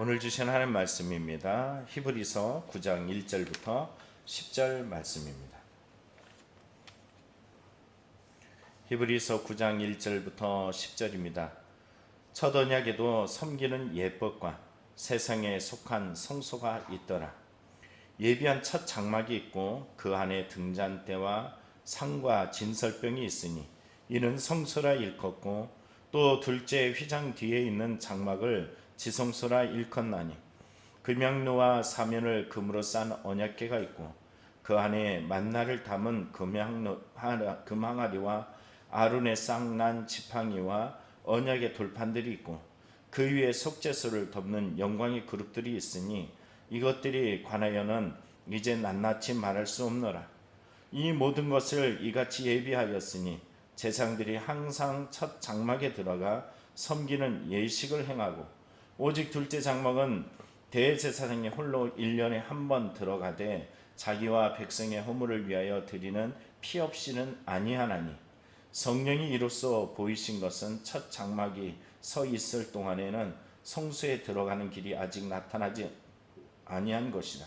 오늘 주신 하나님 말씀입니다. 히브리서 9장 1절부터 10절 말씀입니다. 히브리서 9장 1절부터 10절입니다. 첫 언약에도 섬기는 예법과 세상에 속한 성소가 있더라. 예비한 첫 장막이 있고 그 안에 등잔대와 상과 진설병이 있으니 이는 성소라 일컫고 또 둘째 휘장 뒤에 있는 장막을 지성소라 일컫나니 금향로와 사면을 금으로 싼 언약궤가 있고 그 안에 만나를 담은 금항아리와 아론의 쌍난 지팡이와 언약의 돌판들이 있고 그 위에 속죄소를 덮는 영광의 그룹들이 있으니 이것들이 관하여는 이제 낱낱이 말할 수 없노라. 이 모든 것을 이같이 예비하였으니 제사장들이 항상 첫 장막에 들어가 섬기는 예식을 행하고 오직 둘째 장막은 대제사장이 홀로 1년에 한 번 들어가되 자기와 백성의 허물을 위하여 드리는 피 없이는 아니하나니 성령이 이로써 보이신 것은 첫 장막이 서 있을 동안에는 성소에 들어가는 길이 아직 나타나지 아니한 것이라.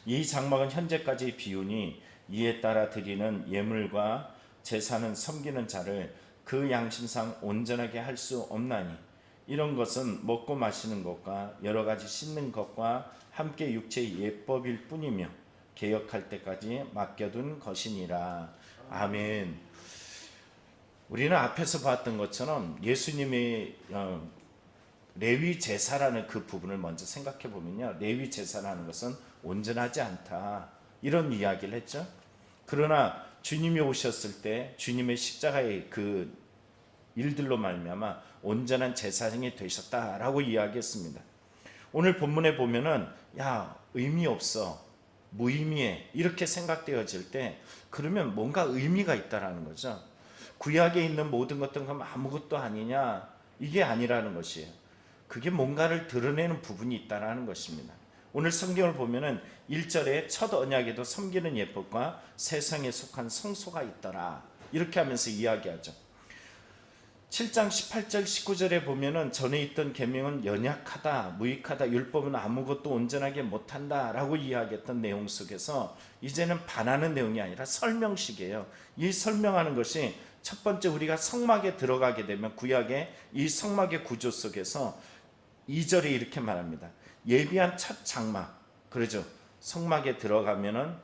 이 장막은 현재까지 비우니 이에 따라 드리는 예물과 제사는 섬기는 자를 그 양심상 온전하게 할 수 없나니 이런 것은 먹고 마시는 것과 여러 가지 씻는 것과 함께 육체의 예법일 뿐이며 개혁할 때까지 맡겨둔 것이니라. 아멘. 우리는 앞에서 봤던 것처럼 예수님의 레위 제사라는 그 부분을 먼저 생각해 보면요, 레위 제사라는 것은 온전하지 않다 이런 이야기를 했죠. 그러나 주님이 오셨을 때 주님의 십자가의 그 일들로 말미암아 온전한 제사장이 되셨다라고 이야기했습니다. 오늘 본문에 보면은 의미 없어, 무의미해 이렇게 생각되어질 때 그러면 뭔가 의미가 있다라는 거죠. 구약에 있는 모든 것들은 그럼 아무것도 아니냐, 이게 아니라는 것이에요. 그게 뭔가를 드러내는 부분이 있다라는 것입니다. 오늘 성경을 보면은 1절에 첫 언약에도 섬기는 예법과 세상에 속한 성소가 있더라 이렇게 하면서 이야기하죠. 7장 18절 19절에 보면은 전에 있던 계명은 연약하다, 무익하다, 율법은 아무것도 온전하게 못한다 라고 이야기했던 내용 속에서 이제는 반하는 내용이 아니라 설명식이에요. 이 설명하는 것이 첫 번째, 우리가 성막에 들어가게 되면 구약의 이 성막의 구조 속에서 2절에 이렇게 말합니다. 예비한 첫 장막, 그러죠. 성막에 들어가면은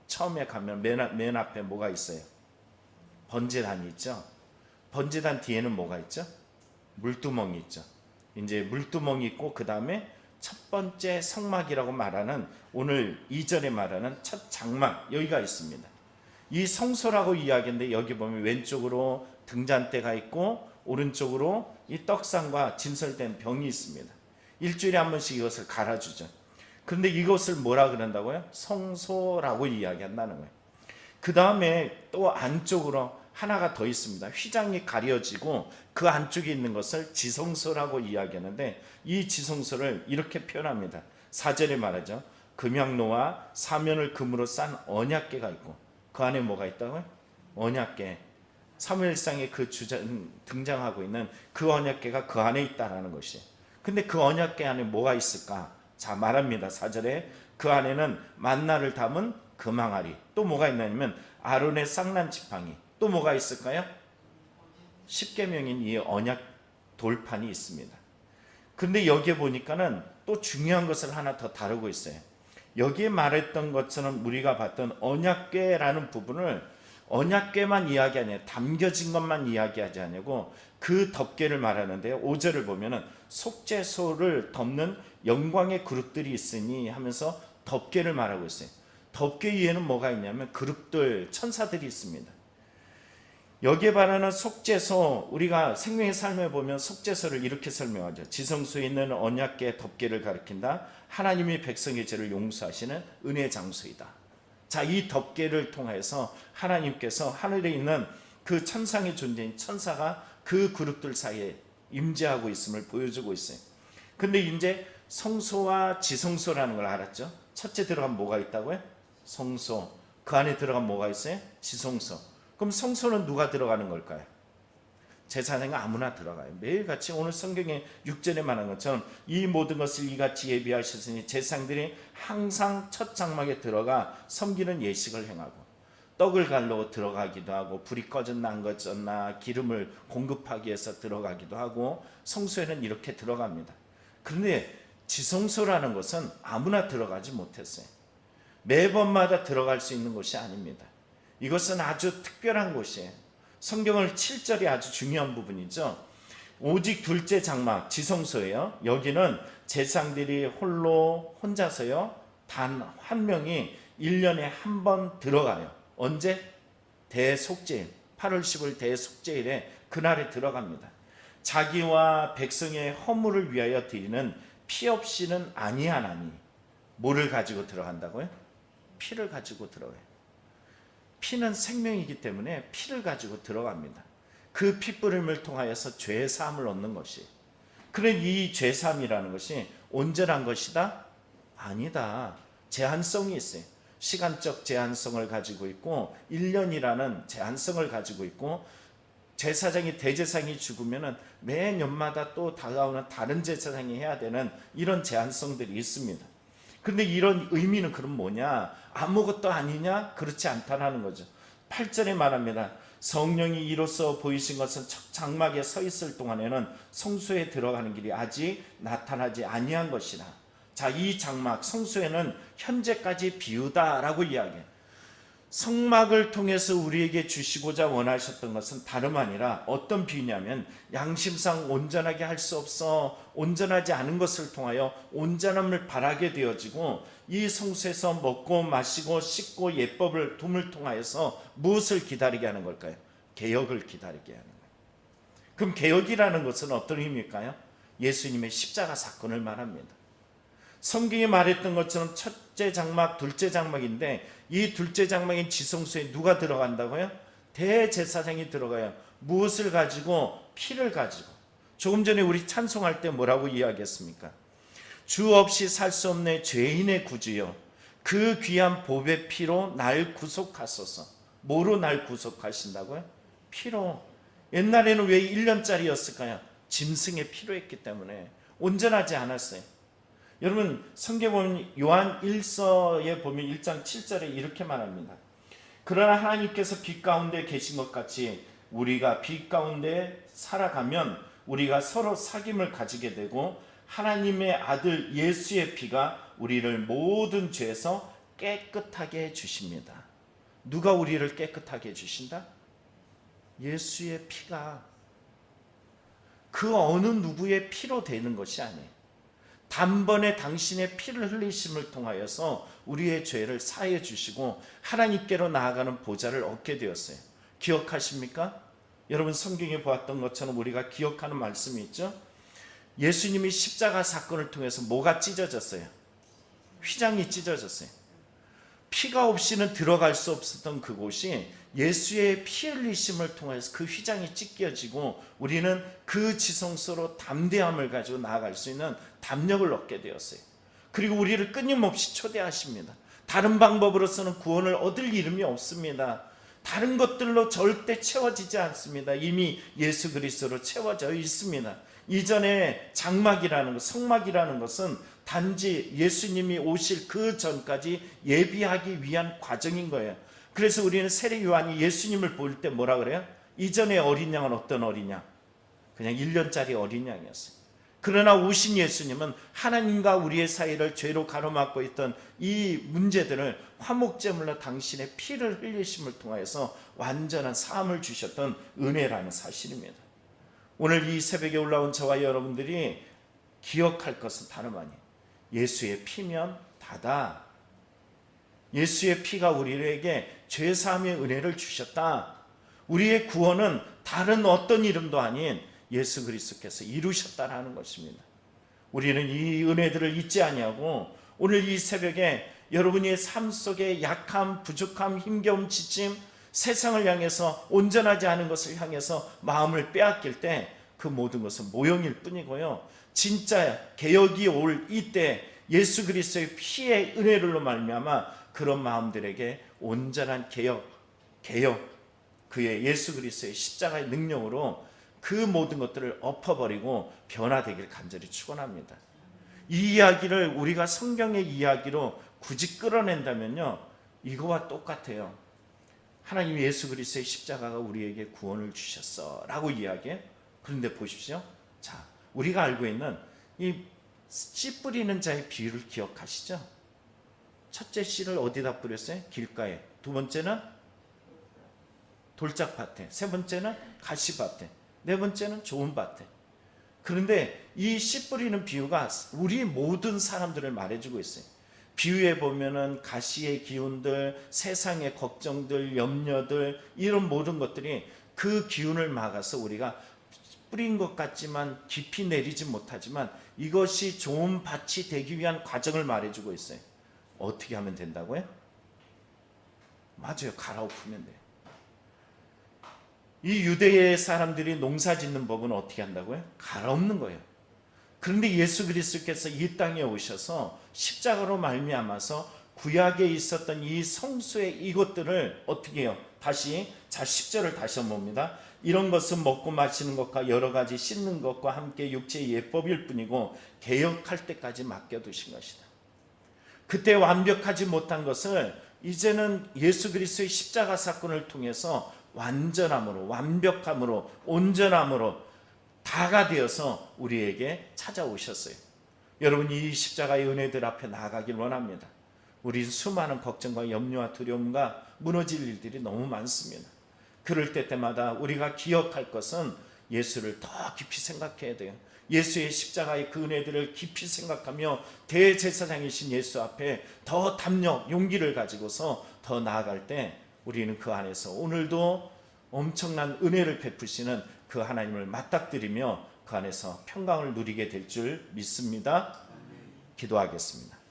처음에 가면 맨 앞에 뭐가 있어요? 번제단이 있죠. 번제단 뒤에는 뭐가 있죠? 물두멍이 있죠. 이제 물두멍이 있고 그 다음에 첫 번째 성막이라고 말하는, 오늘 2절에 말하는 첫 장막, 여기가 있습니다. 이 성소라고 이야기했는데 여기 보면 왼쪽으로 등잔대가 있고 오른쪽으로 이 떡상과 진설된 병이 있습니다. 일주일에 한 번씩 이것을 갈아주죠. 그런데 이것을 뭐라 그런다고요? 성소라고 이야기한다는 거예요. 그 다음에 또 안쪽으로 하나가 더 있습니다. 휘장이 가려지고 그 안쪽에 있는 것을 지성소라고 이야기하는데 이 지성소를 이렇게 표현합니다. 4절에 말하죠. 금향로와 사면을 금으로 싼 언약궤가 있고 그 안에 뭐가 있다고요? 언약궤. 사무엘상에 그 등장하고 있는 그 언약궤가 그 안에 있다라는 것이에요. 근데 그 언약궤 안에 뭐가 있을까? 자, 말합니다. 4절에 그 안에는 만나를 담은 금항아리, 또 뭐가 있냐면 아론의 쌍난 지팡이, 또 뭐가 있을까요? 십계명인 이 언약 돌판이 있습니다. 그런데 여기에 보니까는 또 중요한 것을 하나 더 다루고 있어요. 여기에 말했던 것처럼 우리가 봤던 언약궤라는 부분을 언약궤만 이야기하냐, 담겨진 것만 이야기하지 않고 그 덮개를 말하는데요. 5절을 보면은 속죄소를 덮는 영광의 그룹들이 있으니 하면서 덮개를 말하고 있어요. 덮개 위에는 뭐가 있냐면 그룹들, 천사들이 있습니다. 여기에 말하는 속죄소, 우리가 생명의 삶에 보면 속죄소를 이렇게 설명하죠. 지성소에 있는 언약궤 덮개를 가리킨다. 하나님이 백성의 죄를 용서하시는 은혜 장소이다. 자, 이 덮개를 통해서 하나님께서 하늘에 있는 그 천상의 존재인 천사가 그 그룹들 사이에 임재하고 있음을 보여주고 있어요. 근데 이제 성소와 지성소라는 걸 알았죠. 첫째 들어가면 뭐가 있다고요? 성소. 그 안에 들어가면 뭐가 있어요? 지성소. 그럼 성소는 누가 들어가는 걸까요? 제사장이 아무나 들어가요. 매일같이 오늘 성경에 6절에 말한 것처럼 이 모든 것을 이같이 예비하셨으니 제사장들이 항상 첫 장막에 들어가 섬기는 예식을 행하고 떡을 갈러 들어가기도 하고 불이 꺼졌나 안 꺼졌나 기름을 공급하기 위해서 들어가기도 하고 성소에는 이렇게 들어갑니다. 그런데 지성소라는 것은 아무나 들어가지 못했어요. 매번마다 들어갈 수 있는 곳이 아닙니다. 이것은 아주 특별한 곳이에요. 성경을 7절이 아주 중요한 부분이죠. 오직 둘째 장막 지성소예요. 여기는 제사장들이 혼자서요 단 한 명이 1년에 한 번 들어가요. 언제? 대속죄일 8월 10일 대속죄일에 그날에 들어갑니다. 자기와 백성의 허물을 위하여 드리는 피 없이는 아니하나니 뭐를 가지고 들어간다고요? 피를 가지고 들어가요. 피는 생명이기 때문에 피를 가지고 들어갑니다. 그 피뿌림을 통하여서 죄 사함을 얻는 것이. 그런 이 죄 사함이라는 것이 온전한 것이다? 아니다. 제한성이 있어요. 시간적 제한성을 가지고 있고 1년이라는 제한성을 가지고 있고 제사장이 대제사장이 죽으면 매 년마다 또 다가오는 다른 제사장이 해야 되는 이런 제한성들이 있습니다. 근데 이런 의미는 그럼 뭐냐? 아무것도 아니냐? 그렇지 않다라는 거죠. 8절에 말합니다. 성령이 이로써 보이신 것은 첫 장막에 서 있을 동안에는 성소에 들어가는 길이 아직 나타나지 아니한 것이라. 자, 이 장막 성소에는 현재까지 비우다라고 이야기해요. 성막을 통해서 우리에게 주시고자 원하셨던 것은 다름 아니라 어떤 비유냐면 양심상 온전하게 할 수 없어 온전하지 않은 것을 통하여 온전함을 바라게 되어지고 이 성소에서 먹고 마시고 씻고 예법을 둠을 통하여서 무엇을 기다리게 하는 걸까요? 개혁을 기다리게 하는 거예요. 그럼 개혁이라는 것은 어떤 의미일까요? 예수님의 십자가 사건을 말합니다. 성경이 말했던 것처럼 첫째 장막, 둘째 장막인데 이 둘째 장막인 지성소에 누가 들어간다고요? 대제사장이 들어가요. 무엇을 가지고? 피를 가지고. 조금 전에 우리 찬송할 때 뭐라고 이야기했습니까? 주 없이 살 수 없네 죄인의 구주여 그 귀한 보배 피로 날 구속하소서. 뭐로 날 구속하신다고요? 피로. 옛날에는 왜 1년짜리였을까요? 짐승의 피로 했기 때문에 온전하지 않았어요. 여러분 성경 보면 요한 1서에 보면 1장 7절에 이렇게 말합니다. 그러나 하나님께서 빛 가운데 계신 것 같이 우리가 빛 가운데 살아가면 우리가 서로 사귐을 가지게 되고 하나님의 아들 예수의 피가 우리를 모든 죄에서 깨끗하게 해주십니다. 누가 우리를 깨끗하게 해주신다? 예수의 피가. 그 어느 누구의 피로 되는 것이 아니에요. 단번에 당신의 피를 흘리심을 통하여서 우리의 죄를 사해 주시고 하나님께로 나아가는 보좌를 얻게 되었어요. 기억하십니까? 여러분 성경에 보았던 것처럼 우리가 기억하는 말씀이 있죠. 예수님이 십자가 사건을 통해서 뭐가 찢어졌어요? 휘장이 찢어졌어요. 피가 없이는 들어갈 수 없었던 그곳이 예수의 피 흘리심을 통해서 그 휘장이 찢겨지고 우리는 그 지성소로 담대함을 가지고 나아갈 수 있는 담력을 얻게 되었어요. 그리고 우리를 끊임없이 초대하십니다. 다른 방법으로서는 구원을 얻을 이름이 없습니다. 다른 것들로 절대 채워지지 않습니다. 이미 예수 그리스도로 채워져 있습니다. 이전에 장막이라는 것, 성막이라는 것은 단지 예수님이 오실 그 전까지 예비하기 위한 과정인 거예요. 그래서 우리는 세례 요한이 예수님을 볼 때 뭐라 그래요? 이전의 어린 양은 어떤 어린 양? 그냥 1년짜리 어린 양이었어요. 그러나 오신 예수님은 하나님과 우리의 사이를 죄로 가로막고 있던 이 문제들을 화목제물로 당신의 피를 흘리심을 통하여서 완전한 사함을 주셨던 은혜라는 사실입니다. 오늘 이 새벽에 올라온 저와 여러분들이 기억할 것은 다름 아니에요. 예수의 피면 다다. 예수의 피가 우리에게 죄사함의 은혜를 주셨다. 우리의 구원은 다른 어떤 이름도 아닌 예수 그리스도께서 이루셨다라는 것입니다. 우리는 이 은혜들을 잊지 아니하고 오늘 이 새벽에 여러분의 삶 속에 약함, 부족함, 힘겨움, 지침, 세상을 향해서 온전하지 않은 것을 향해서 마음을 빼앗길 때 그 모든 것은 모형일 뿐이고요. 진짜 개혁이 올 이때 예수 그리스도의 피의 은혜로 말미암아 그런 마음들에게 온전한 개혁, 그의 예수 그리스도의 십자가의 능력으로 그 모든 것들을 엎어버리고 변화되길 간절히 축원합니다. 이 이야기를 우리가 성경의 이야기로 굳이 끌어낸다면요, 이거와 똑같아요. 하나님 예수 그리스도의 십자가가 우리에게 구원을 주셨어 라고 이야기해. 그런데 보십시오. 자, 우리가 알고 있는 이 씨 뿌리는 자의 비유를 기억하시죠? 첫째 씨를 어디다 뿌렸어요? 길가에. 두 번째는 돌짝밭에. 세 번째는 가시밭에. 네 번째는 좋은 밭에. 그런데 이 씨 뿌리는 비유가 우리 모든 사람들을 말해주고 있어요. 비유에 보면은 가시의 기운들, 세상의 걱정들, 염려들, 이런 모든 것들이 그 기운을 막아서 우리가 뿌린 것 같지만 깊이 내리지 못하지만 이것이 좋은 밭이 되기 위한 과정을 말해주고 있어요. 어떻게 하면 된다고요? 맞아요. 갈아엎으면 돼요. 이 유대의 사람들이 농사 짓는 법은 어떻게 한다고요? 갈아엎는 거예요. 그런데 예수 그리스도께서 이 땅에 오셔서 십자가로 말미암아서 구약에 있었던 이 성수의 이것들을 어떻게 해요? 다시, 자 10절을 다시 한번 봅니다. 이런 것은 먹고 마시는 것과 여러 가지 씻는 것과 함께 육체의 예법일 뿐이고 개혁할 때까지 맡겨두신 것이다. 그때 완벽하지 못한 것을 이제는 예수 그리스도의 십자가 사건을 통해서 완전함으로, 완벽함으로, 온전함으로 다가 되어서 우리에게 찾아오셨어요. 여러분, 이 십자가의 은혜들 앞에 나아가길 원합니다. 우리 수많은 걱정과 염려와 두려움과 무너질 일들이 너무 많습니다. 그럴 때마다 우리가 기억할 것은 예수를 더 깊이 생각해야 돼요. 예수의 십자가의 그 은혜들을 깊이 생각하며 대제사장이신 예수 앞에 더 담력, 용기를 가지고서 더 나아갈 때 우리는 그 안에서 오늘도 엄청난 은혜를 베푸시는 그 하나님을 맞닥뜨리며 그 안에서 평강을 누리게 될 줄 믿습니다. 기도하겠습니다.